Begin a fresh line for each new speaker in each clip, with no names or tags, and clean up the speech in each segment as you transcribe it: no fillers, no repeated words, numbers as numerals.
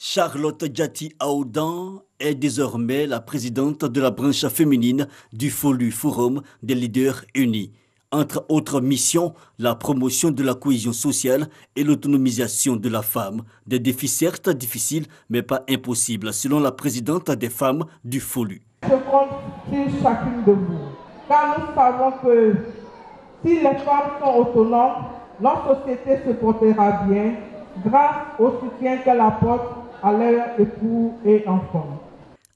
Charlotte Diati Aoudan est désormais la présidente de la branche féminine du FOLU, Forum des leaders unis. Entre autres missions, la promotion de la cohésion sociale et l'autonomisation de la femme. Des défis certes difficiles, mais pas impossibles, selon la présidente des femmes du FOLU.
Je compte sur chacune de vous, car nous savons que si les femmes sont autonomes, notre société se portera bien grâce au soutien qu'elles apportent à leurs époux et enfants.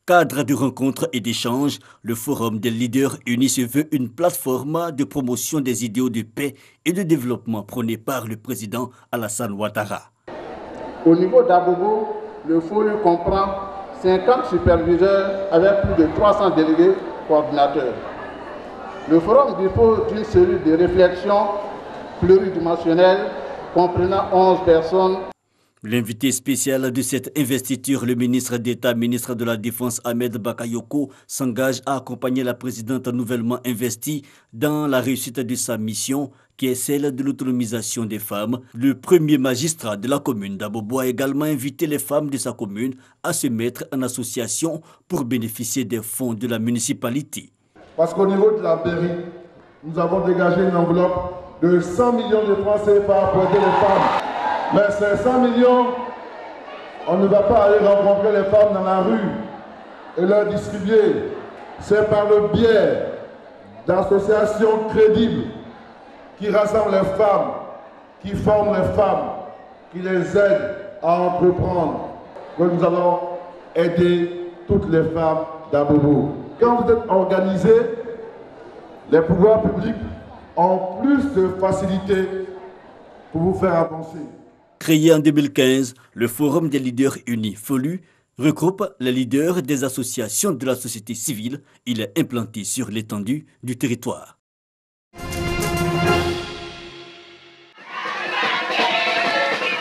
Cadre de rencontres et d'échanges, le Forum des leaders unis se veut une plateforme de promotion des idéaux de paix et de développement prônés par le président Alassane Ouattara.
Au niveau d'Abobo, le FOLU comprend 50 superviseurs avec plus de 300 délégués coordinateurs. Le forum dispose d'une série de réflexions pluridimensionnelles comprenant 11 personnes.
L'invité spécial de cette investiture, le ministre d'État, ministre de la Défense Ahmed Bakayoko, s'engage à accompagner la présidente nouvellement investie dans la réussite de sa mission, qui est celle de l'autonomisation des femmes. Le premier magistrat de la commune d'Abobo a également invité les femmes de sa commune à se mettre en association pour bénéficier des fonds de la municipalité.
Parce qu'au niveau de la mairie, nous avons dégagé une enveloppe de 100 millions de francs CFA pour aider les femmes. Mais ces 100 millions, on ne va pas aller rencontrer les femmes dans la rue et leur distribuer. C'est par le biais d'associations crédibles qui rassemblent les femmes, qui forment les femmes, qui les aident à entreprendre, que nous allons aider toutes les femmes d'Abobo. Quand vous êtes organisés, les pouvoirs publics ont plus de facilité pour vous faire avancer.
Créé en 2015, le Forum des leaders unis, FOLU, regroupe les leaders des associations de la société civile. Il est implanté sur l'étendue du territoire.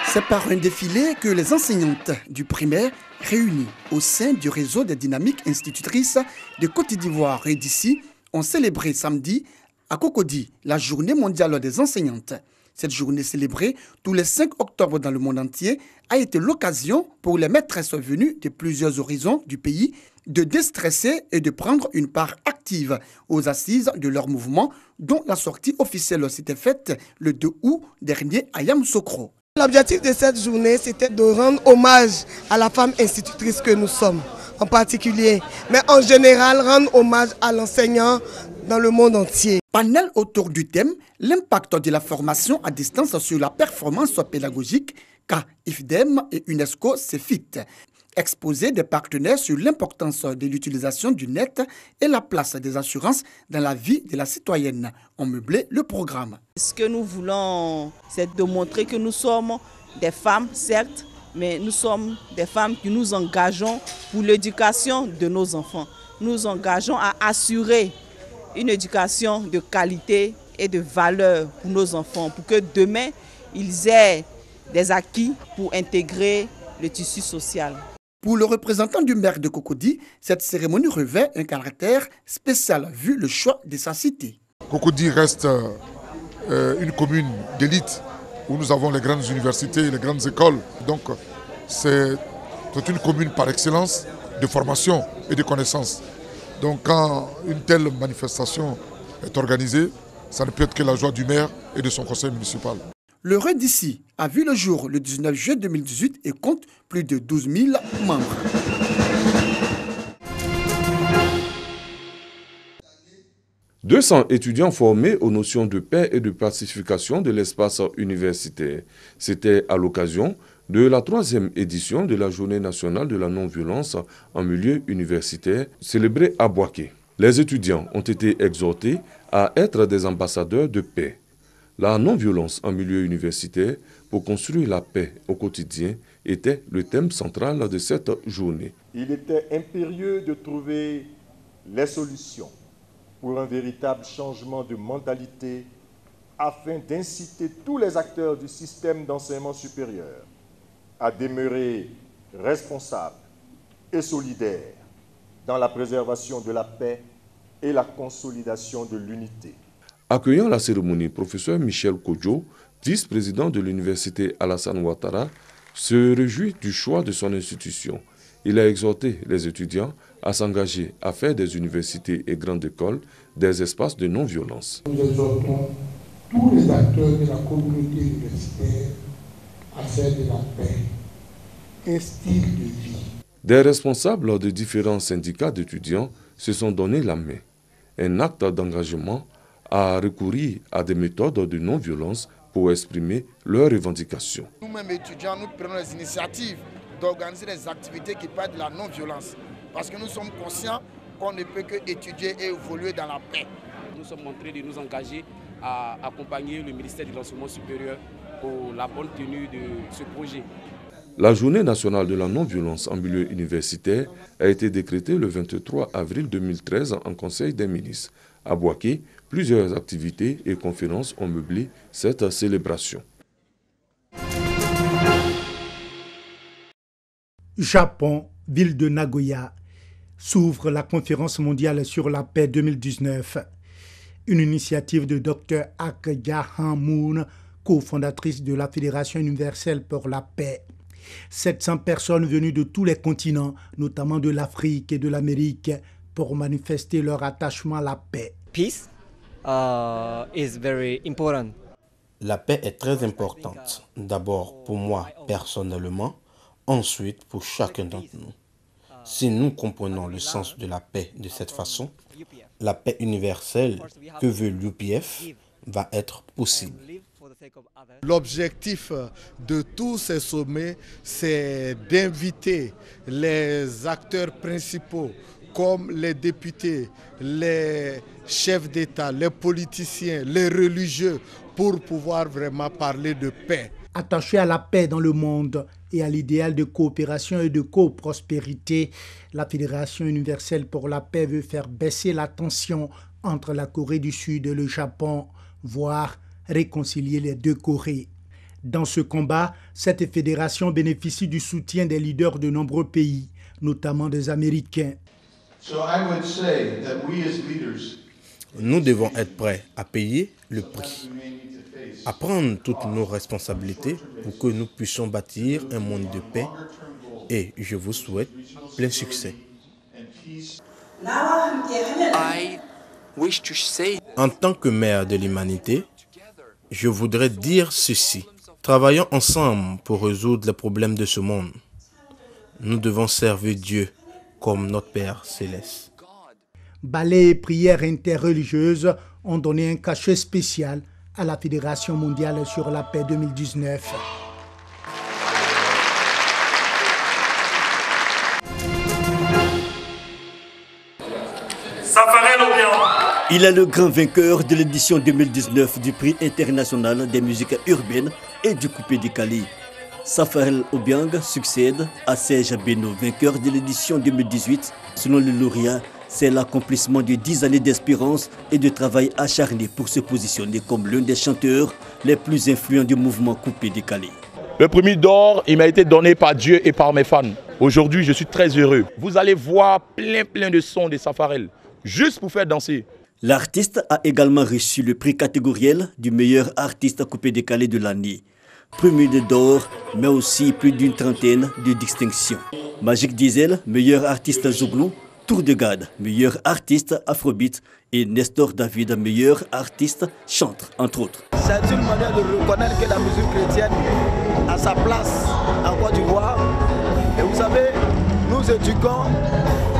C'est par un défilé que les enseignantes du primaire, réunies au sein du réseau des dynamiques institutrices de Côte d'Ivoire et d'ici, ont célébré samedi à Cocody la journée mondiale des enseignantes. Cette journée célébrée tous les 5 octobre dans le monde entier a été l'occasion pour les maîtresses venues de plusieurs horizons du pays de déstresser et de prendre une part active aux assises de leur mouvement, dont la sortie officielle s'était faite le 2 août dernier à Yamoussoukro.
L'objectif de cette journée, c'était de rendre hommage à la femme institutrice que nous sommes, en particulier, mais en général, rendre hommage à l'enseignant dans le monde entier.
Panel autour du thème « L'impact de la formation à distance sur la performance pédagogique » car IFDEM et UNESCO CEFIT. Exposé des partenaires sur l'importance de l'utilisation du net et la place des assurances dans la vie de la citoyenne ont meublé le programme.
Ce que nous voulons, c'est de montrer que nous sommes des femmes, certes, mais nous sommes des femmes qui nous engageons pour l'éducation de nos enfants. Nous engageons à assurer une éducation de qualité et de valeur pour nos enfants, pour que demain, ils aient des acquis pour intégrer le tissu social.
Pour le représentant du maire de Cocody, cette cérémonie revêt un caractère spécial vu le choix de sa cité.
Cocody reste une commune d'élite où nous avons les grandes universités, les grandes écoles. Donc c'est une commune par excellence de formation et de connaissances. Donc quand une telle manifestation est organisée, ça ne peut être que la joie du maire et de son conseil municipal.
Le RED d'ici a vu le jour le 19 juillet 2018 et compte plus de 12 000 membres.
« 200 étudiants formés aux notions de paix et de pacification de l'espace universitaire. C'était à l'occasion de la 3e édition de la Journée nationale de la non-violence en milieu universitaire, célébrée à Boaké. Les étudiants ont été exhortés à être des ambassadeurs de paix. La non-violence en milieu universitaire pour construire la paix au quotidien était le thème central de cette journée.
Il était impérieux de trouver les solutions pour un véritable changement de mentalité afin d'inciter tous les acteurs du système d'enseignement supérieur à demeurer responsables et solidaires dans la préservation de la paix et la consolidation de l'unité.
Accueillant la cérémonie, professeur Michel Kodjo, vice-président de l'université Alassane Ouattara, se réjouit du choix de son institution. Il a exhorté les étudiants à s'engager à faire des universités et grandes écoles des espaces de non-violence.
Nous exhortons tous les acteurs de la communauté universitaire à faire de la paix un style de vie.
Des responsables de différents syndicats d'étudiants se sont donné la main. Un acte d'engagement à recourir à des méthodes de non-violence pour exprimer leurs revendications.
Nous-mêmes étudiants, nous prenons les initiatives d'organiser des activités qui parlent de la non-violence. Parce que nous sommes conscients qu'on ne peut que étudier et évoluer dans la paix.
Nous sommes en train de nous engager à accompagner le ministère de l'Enseignement supérieur pour la bonne tenue de ce projet.
La journée nationale de la non-violence en milieu universitaire a été décrétée le 23 avril 2013 en Conseil des ministres. À Bouaké, plusieurs activités et conférences ont meublé cette célébration.
Japon, ville de Nagoya, s'ouvre la conférence mondiale sur la paix 2019. Une initiative de Dr Ak Ja-Han Moon, cofondatrice de la Fédération universelle pour la paix. 700 personnes venues de tous les continents, notamment de l'Afrique et de l'Amérique, pour manifester leur attachement à la paix.
Peace is very important.
La paix est très importante, d'abord pour moi personnellement, ensuite pour chacun d'entre nous. Si nous comprenons le sens de la paix de cette façon, la paix universelle que veut l'UPF va être possible.
L'objectif de tous ces sommets, c'est d'inviter les acteurs principaux comme les députés, les chefs d'État, les politiciens, les religieux, pour pouvoir vraiment parler de paix.
Attachée à la paix dans le monde et à l'idéal de coopération et de coprospérité, la Fédération universelle pour la paix veut faire baisser la tension entre la Corée du Sud et le Japon, voire réconcilier les deux Corées. Dans ce combat, cette fédération bénéficie du soutien des leaders de nombreux pays, notamment des Américains.
Nous devons être prêts à payer le prix, à prendre toutes nos responsabilités pour que nous puissions bâtir un monde de paix et je vous souhaite plein succès. En tant que mère de l'humanité, je voudrais dire ceci. Travaillons ensemble pour résoudre les problèmes de ce monde. Nous devons servir Dieu comme notre Père céleste.
Ballets et prières interreligieuses ont donné un cachet spécial à la Fédération mondiale sur la paix 2019.
Il est le grand vainqueur de l'édition 2019 du prix international des musiques urbaines et du coupé décalé. Safarel Obiang succède à Serge Beno, vainqueur de l'édition 2018. Selon le lauréat, c'est l'accomplissement de 10 années d'espérance et de travail acharné pour se positionner comme l'un des chanteurs les plus influents du mouvement coupé décalé.
Le premier d'or, il m'a été donné par Dieu et par mes fans. Aujourd'hui, je suis très heureux. Vous allez voir plein de sons de Safarel, juste pour faire danser.
L'artiste a également reçu le prix catégoriel du meilleur artiste coupé décalé de l'année. Premier d'or, mais aussi plus d'une trentaine de distinctions. Magic Diesel, meilleur artiste Zouglou, Tour de Garde, meilleur artiste Afrobeat et Nestor David, meilleur artiste chantre, entre autres.
C'est une manière de reconnaître que la musique chrétienne a sa place en Côte d'Ivoire. Et vous savez, nous éduquons,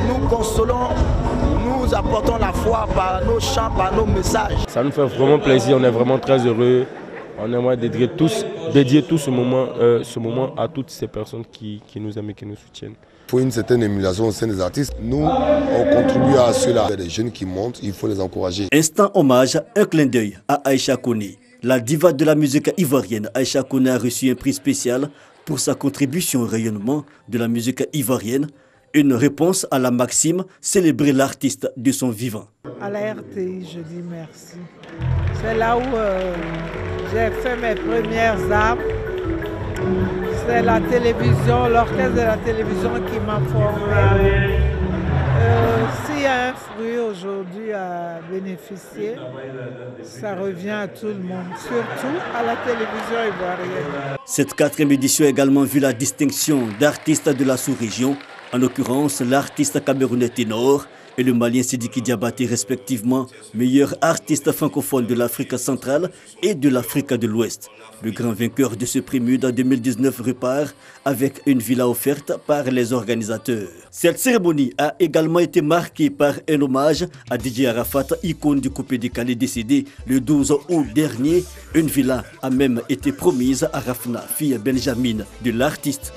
nous consolons, nous apportons la foi par nos chants, par nos messages.
Ça nous fait vraiment plaisir, on est vraiment très heureux. On aimerait dédier tout ce moment à toutes ces personnes qui nous aiment et qui nous soutiennent.
Il faut une certaine émulation au sein des artistes. Nous, on contribue à cela. Il y a des jeunes qui montent, il faut les encourager.
Instant hommage, un clin d'œil à Aïcha Koné. La diva de la musique ivoirienne, Aïcha Koné, a reçu un prix spécial pour sa contribution au rayonnement de la musique ivoirienne. Une réponse à la maxime, célébrer l'artiste de son vivant.
À la RTI, je dis merci. C'est là où j'ai fait mes premières armes. C'est la télévision, l'orchestre de la télévision qui m'a formé. S'il y a un fruit aujourd'hui à bénéficier, ça revient à tout le monde, surtout à la télévision ivoirienne.
Cette 4e édition a également vu la distinction d'artistes de la sous-région, en l'occurrence l'artiste camerounais ténor et le malien Sidiki Diabaté respectivement, meilleur artiste francophone de l'Afrique centrale et de l'Afrique de l'Ouest. Le grand vainqueur de ce prix MUD en 2019 repart avec une villa offerte par les organisateurs. Cette cérémonie a également été marquée par un hommage à Didier Arafat, icône du coupé décalé décédé le 12 août dernier. Une villa a même été promise à Rafna, fille benjamine de l'artiste.